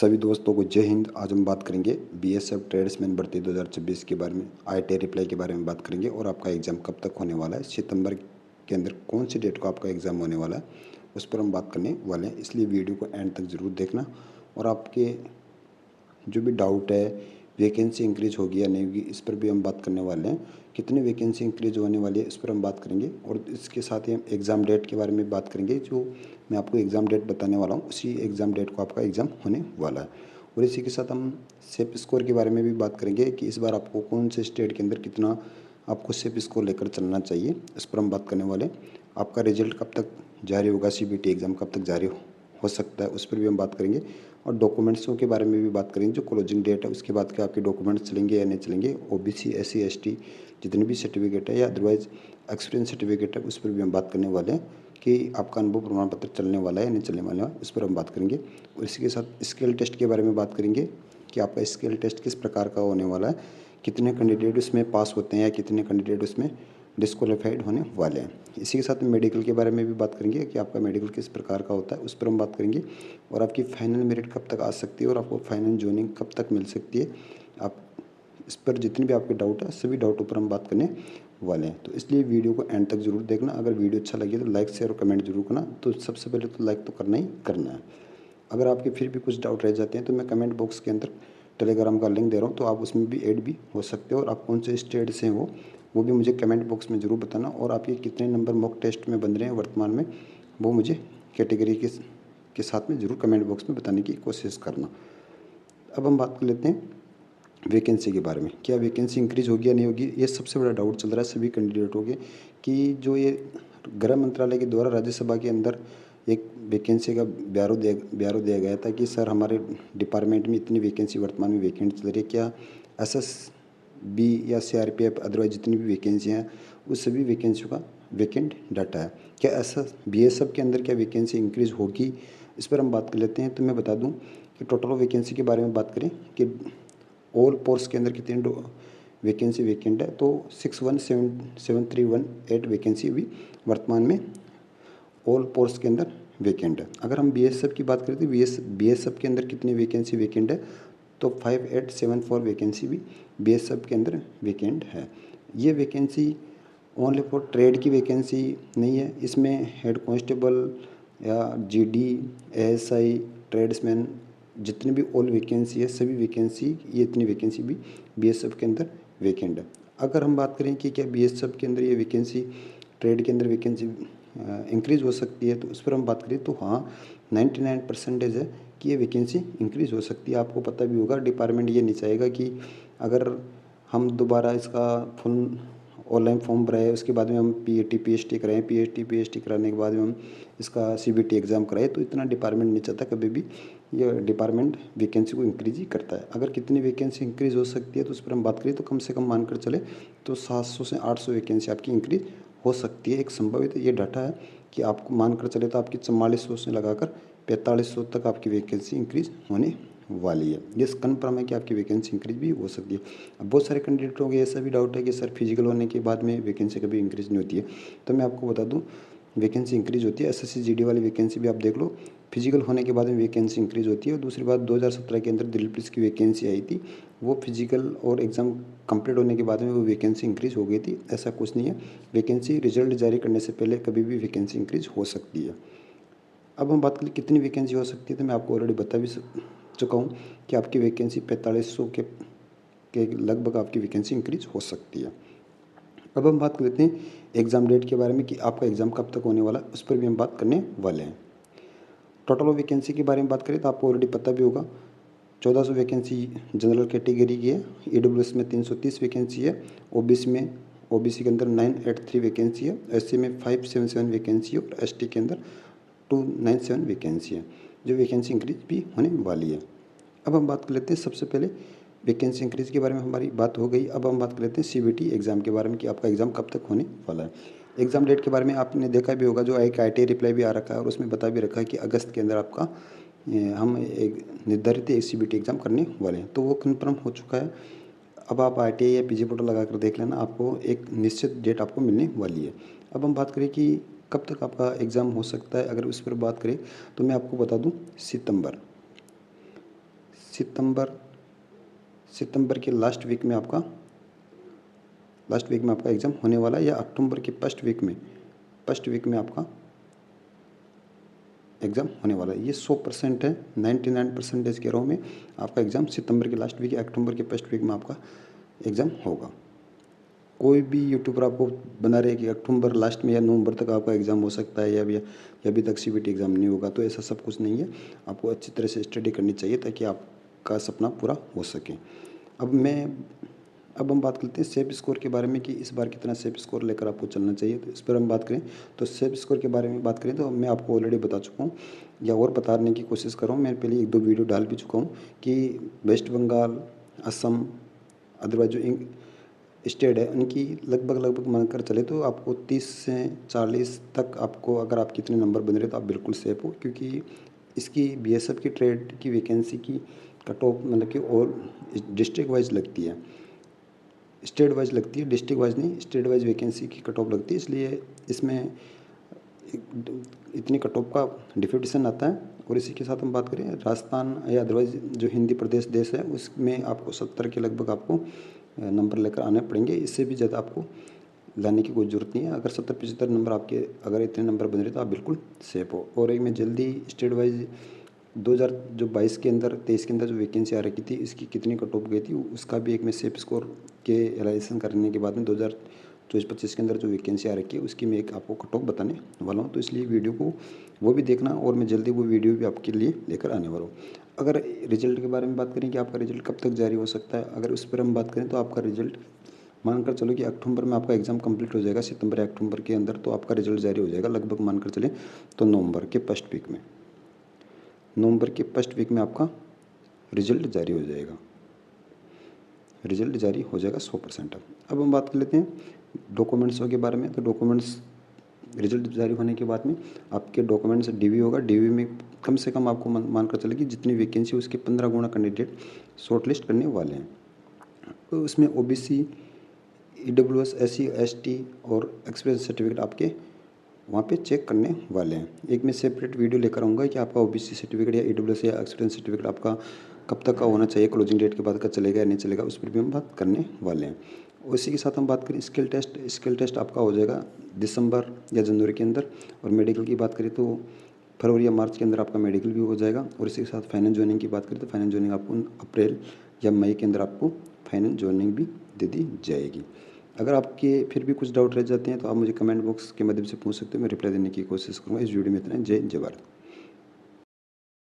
सभी दोस्तों को जय हिंद। आज हम बात करेंगे बीएसएफ ट्रेड्समैन भर्ती 2026 के बारे में, आईटीआई रिप्लाई के बारे में बात करेंगे और आपका एग्ज़ाम कब तक होने वाला है, सितंबर के अंदर कौन सी डेट को आपका एग्ज़ाम होने वाला है, उस पर हम बात करने वाले हैं। इसलिए वीडियो को एंड तक ज़रूर देखना और आपके जो भी डाउट है, वैकेंसी इंक्रीज होगी या नहीं होगी, इस पर भी हम बात करने वाले हैं। कितनी वैकेंसी इंक्रीज होने वाली है इस पर हम बात करेंगे और इसके साथ ही हम एग्ज़ाम डेट के बारे में बात करेंगे। जो मैं आपको एग्ज़ाम डेट बताने वाला हूँ उसी एग्ज़ाम डेट को आपका एग्ज़ाम होने वाला है। और इसी के साथ हम सेफ स्कोर के बारे में भी बात करेंगे कि इस बार आपको कौन से स्टेट के अंदर कितना आपको सेफ स्कोर लेकर चलना चाहिए, इस पर हम बात करने वाले हैं। आपका रिजल्ट कब तक जारी होगा, सीबीटी एग्ज़ाम कब तक जारी हो सकता है, उस पर भी हम बात करेंगे। और डॉक्यूमेंट्सों के बारे में भी बात करेंगे। जो क्लोजिंग डेट है उसके बाद के आपके डॉक्यूमेंट्स चलेंगे या नहीं चलेंगे, ओबीसी एससी एसटी जितने भी सर्टिफिकेट है या अदरवाइज एक्सपीरियंस सर्टिफिकेट है, उस पर भी हम बात करने वाले हैं कि आपका अनुभव प्रमाण पत्र चलने वाला है या नहीं चलने वाला है, उस पर हम बात करेंगे। और इसी के साथ स्किल टेस्ट के बारे में बात करेंगे कि आपका स्किल टेस्ट किस प्रकार का होने वाला है, कितने कैंडिडेट उसमें पास होते हैं या कितने कैंडिडेट उसमें डिस्क्वालीफाइड होने वाले हैं। इसी के साथ मेडिकल के बारे में भी बात करेंगे कि आपका मेडिकल किस प्रकार का होता है, उस पर हम बात करेंगे। और आपकी फाइनल मेरिट कब तक आ सकती है और आपको फाइनल जॉइनिंग कब तक मिल सकती है, आप इस पर जितने भी आपके डाउट है सभी डाउटों पर हम बात करने वाले हैं। तो इसलिए वीडियो को एंड तक जरूर देखना। अगर वीडियो अच्छा लगे तो लाइक शेयर और कमेंट जरूर करना। तो सबसे पहले तो लाइक तो करना ही करना है। अगर आपके फिर भी कुछ डाउट रह जाते हैं तो मैं कमेंट बॉक्स के अंदर टेलीग्राम का लिंक दे रहा हूँ, तो आप उसमें भी ऐड भी हो सकते हो। और आप कौन से स्टेट से हो वो भी मुझे कमेंट बॉक्स में ज़रूर बताना। और आपके कितने नंबर मॉक टेस्ट में बन रहे हैं वर्तमान में, वो मुझे कैटेगरी के साथ में ज़रूर कमेंट बॉक्स में बताने की कोशिश करना। अब हम बात कर लेते हैं वैकेंसी के बारे में। क्या वैकेंसी इंक्रीज होगी या नहीं होगी, ये सबसे बड़ा डाउट चल रहा है सभी कैंडिडेटों के कि जो ये गृह मंत्रालय के द्वारा राज्यसभा के अंदर एक वैकेंसी का ब्यौरा दिया गया था कि सर हमारे डिपार्टमेंट में इतनी वैकेंसी वर्तमान में वैकेंट चल रही है, क्या एसएसबी या सीआरपीएफ अदरवाइज जितनी भी वैकेंसी हैं उस सभी वैकेंसियों का वैकेंट डाटा है। क्या ऐसा बीएसएफ के अंदर क्या वैकेंसी इंक्रीज होगी, इस पर हम बात कर लेते हैं। तो मैं बता दूं कि टोटल वैकेंसी के बारे में बात करें कि ऑल पोस्ट के अंदर कितनी वैकेंसी वैकेंट है, तो 617318 वैकेंसी भी वर्तमान में ऑल पोस्ट के अंदर वैकेंट है। अगर हम बीएसएफ की बात करें तो बीएसएफ के अंदर कितनी वैकेंसी वैकेंट है, तो 5874 वैकेंसी भी बीएसएफ के अंदर वैकेंट है। ये वैकेंसी ओनली फॉर ट्रेड की वैकेंसी नहीं है, इसमें हेड कांस्टेबल या जीडी एएसआई ट्रेड्समैन जितनी भी ऑल वैकेंसी है सभी वैकेंसी, ये इतनी वैकेंसी भी बीएसएफ के अंदर वैकेंट है। अगर हम बात करें कि क्या बीएसएफ के अंदर ये वैकेंसी ट्रेड के अंदर वैकेंसी इंक्रीज़ हो सकती है, तो उस पर हम बात करें तो हाँ 99% है कि ये वैकेंसी इंक्रीज़ हो सकती है। आपको पता भी होगा डिपार्टमेंट ये नहीं चाहेगा कि अगर हम दोबारा इसका फुल ऑनलाइन फॉर्म भराए उसके बाद में हम पीएटी पीएचटी कराएं, पीएचटी पीएचटी कराने के बाद में हम इसका सीबीटी एग्ज़ाम कराएं, तो इतना डिपार्टमेंट नहीं चाहता कभी भी। ये डिपार्टमेंट वैकेंसी को इंक्रीज ही करता है। अगर कितनी वैकेंसी इंक्रीज हो सकती है तो उस पर हम बात करें तो कम से कम मानकर चले तो 700 से 800 वैकेंसी आपकी इंक्रीज हो सकती है। एक संभावित ये डाटा है कि आपको मानकर चले तो आपकी 4400 से लगाकर 4500 तक आपकी वैकेंसी इंक्रीज होने वाली है। ये कन्फर्म है कि आपकी वैकेंसी इंक्रीज भी हो सकती है। अब बहुत सारे कैंडिडेटों को ऐसा भी डाउट है कि सर फिजिकल होने के बाद में वैकेंसी कभी इंक्रीज नहीं होती है, तो मैं आपको बता दूं वैकेंसी इंक्रीज होती है। एसएससी जीडी वाली वैकेंसी भी आप देख लो, फिजिकल होने के बाद में वैकेंसी इंक्रीज होती है। और दूसरी बात 2017 के अंदर दिल्ली पुलिस की वैकेंसी आई थी, वो फिजिकल और एग्ज़ाम कंप्लीट होने के बाद में वो वैकेंसी इंक्रीज हो गई थी। ऐसा कुछ नहीं है, वैकेंसी रिजल्ट जारी करने से पहले कभी भी वैकेंसी इंक्रीज हो सकती है। अब हम बात करें कितनी वैकेंसी हो सकती है, तो मैं आपको ऑलरेडी बता भी चुका हूँ कि आपकी वैकेंसी 4500 के लगभग आपकी वैकेंसी इंक्रीज हो सकती है। अब हम बात कर लेते हैं एग्ज़ाम डेट के बारे में कि आपका एग्ज़ाम कब तक होने वाला है, उस पर भी हम बात करने वाले हैं। टोटल वैकेंसी के बारे में बात करें तो आपको ऑलरेडी पता भी होगा 1400 वैकेंसी जनरल कैटेगरी की है, ईडब्ल्यूएस में 330 वैकेंसी है, ओबीसी के अंदर 983 वैकेंसी है, एससी में 577 वैकेंसी है और एसटी के अंदर 297 वैकेंसी है, जो वैकेंसी इंक्रीज भी होने वाली है। अब हम बात कर लेते हैं सबसे पहले वैकेंसी इंक्रीज के बारे में हमारी बात हो गई। अब हम बात कर लेते हैं सीबीटी एग्ज़ाम के बारे में कि आपका एग्ज़ाम कब तक होने वाला है। एग्ज़ाम डेट के बारे में आपने देखा भी होगा, जो एक आईटीआई रिप्लाई भी आ रखा है और उसमें बता भी रखा है कि अगस्त के अंदर आपका हम एक निर्धारित एक सीबीटी एग्ज़ाम करने वाले हैं, तो वो कन्फर्म हो चुका है। अब आप आईटीआई या पीजी पोर्टल लगा कर देख लेना, आपको एक निश्चित डेट आपको मिलने वाली है। अब हम बात करें कि कब तक आपका एग्ज़ाम हो सकता है, अगर उस पर बात करें तो मैं आपको बता दूं सितंबर के लास्ट वीक में आपका एग्ज़ाम होने वाला है, या अक्टूबर के फर्स्ट वीक में आपका एग्ज़ाम होने वाला है। ये 100% है, 99% कह रहा हूँ मैं, आपका एग्ज़ाम सितंबर के लास्ट वीक या अक्टूबर के फर्स्ट वीक में आपका एग्ज़ाम होगा। कोई भी यूट्यूबर आपको बना रहे कि अक्टूबर लास्ट में या नवंबर तक आपका एग्ज़ाम हो सकता है, या अभी तक सीबीटी एग्ज़ाम नहीं होगा, तो ऐसा सब कुछ नहीं है। आपको अच्छी तरह से स्टडी करनी चाहिए ताकि आपका सपना पूरा हो सके। अब हम बात करते हैं सेफ स्कोर के बारे में कि इस बार कितना सेफ स्कोर लेकर आपको चलना चाहिए। तो इस पर हम बात करें तो सेफ स्कोर के बारे में बात करें तो मैं आपको ऑलरेडी बता चुका हूँ, या और बताने की कोशिश कर रहा हूँ। मैं पहले 1-2 वीडियो डाल भी चुका हूँ कि वेस्ट बंगाल, असम, अदरवाइज जो स्टेट है उनकी लगभग मानकर चले तो आपको 30 से 40 तक, आपको अगर आप कितने नंबर बन रहे तो आप बिल्कुल सेफ हो, क्योंकि इसकी बीएसएफ की ट्रेड की वैकेंसी की कट ऑफ मतलब कि और डिस्ट्रिक्ट वाइज लगती है, स्टेट वाइज लगती है, डिस्ट्रिक्ट वाइज नहीं, स्टेट वाइज वैकेंसी की कट ऑफ लगती है। इसलिए इसमें इतनी कट ऑफ का डिफिनेशन आता है। और इसी के साथ हम बात करें राजस्थान या अदरवाइज जो हिंदी प्रदेश देश है उसमें आपको 70 के लगभग आपको नंबर लेकर आने पड़ेंगे। इससे भी ज़्यादा आपको लाने की कोई ज़रूरत नहीं है। अगर 70-75 नंबर आपके अगर इतने नंबर बन रहे तो आप बिल्कुल सेफ हो। और एक मैं जल्दी स्टेट वाइज 2022 के अंदर 23 के अंदर जो वैकेंसी आ रखी थी इसकी कितनी कट ऑफ गई थी उसका भी एक मैं सेफ स्कोर के एनालिसिस करने के बाद में 2024-25 के अंदर जो वैकेंसी आ रखी है उसकी मैं एक आपको कट ऑफ बताने वाला हूँ। तो इसलिए वीडियो को वो भी देखना, और मैं जल्दी वो वीडियो भी आपके लिए लेकर आने वाला हूँ। अगर रिजल्ट के बारे में बात करें कि आपका रिजल्ट कब तक जारी हो सकता है, अगर उस पर हम बात करें तो आपका रिजल्ट मानकर चलो कि अक्टूबर में आपका एग्ज़ाम कंप्लीट हो जाएगा, सितंबर या अक्टूबर के अंदर तो आपका रिजल्ट जारी हो जाएगा। लगभग मानकर चले तो नवंबर के फर्स्ट वीक में आपका रिजल्ट जारी हो जाएगा। 100%। अब हम बात कर लेते हैं डॉक्यूमेंट्सों के बारे में। तो डॉक्यूमेंट्स रिजल्ट जारी होने के बाद में आपके डॉक्यूमेंट्स डीवी होगा। डीवी में कम से कम आपको मानकर चले कि जितनी वैकेंसी उसके 15 गुना कैंडिडेट शॉर्टलिस्ट करने वाले हैं। तो उसमें ओबीसी, ईडब्ल्यूएस, एससी, एसटी और एक्सपीरियंस सर्टिफिकेट आपके वहाँ पे चेक करने वाले हैं। एक मैं सेपरेट वीडियो लेकर आऊँगा कि आपका ओबीसी सर्टिफिकेट या ईडब्ल्यूएस या एक्सपीरियंस सर्टिफिकेट आपका कब तक का होना चाहिए, क्लोजिंग डेट के बाद का चलेगा या नहीं चलेगा, उस पर भी हम बात करने वाले हैं। उसी के साथ हम बात करें स्किल टेस्ट आपका हो जाएगा दिसंबर या जनवरी के अंदर। और मेडिकल की बात करें तो फरवरी या मार्च के अंदर आपका मेडिकल भी हो जाएगा। और इसी के साथ फाइनल जॉइनिंग की बात करें तो फाइनल जॉइनिंग आपको अप्रैल या मई के अंदर आपको फाइनल जॉइनिंग भी दे दी जाएगी। अगर आपके फिर भी कुछ डाउट रह जाते हैं तो आप मुझे कमेंट बॉक्स के माध्यम से पूछ सकते हो, मैं रिप्लाई देने की कोशिश करूँगा। इस वीडियो में इतना। जय भारत।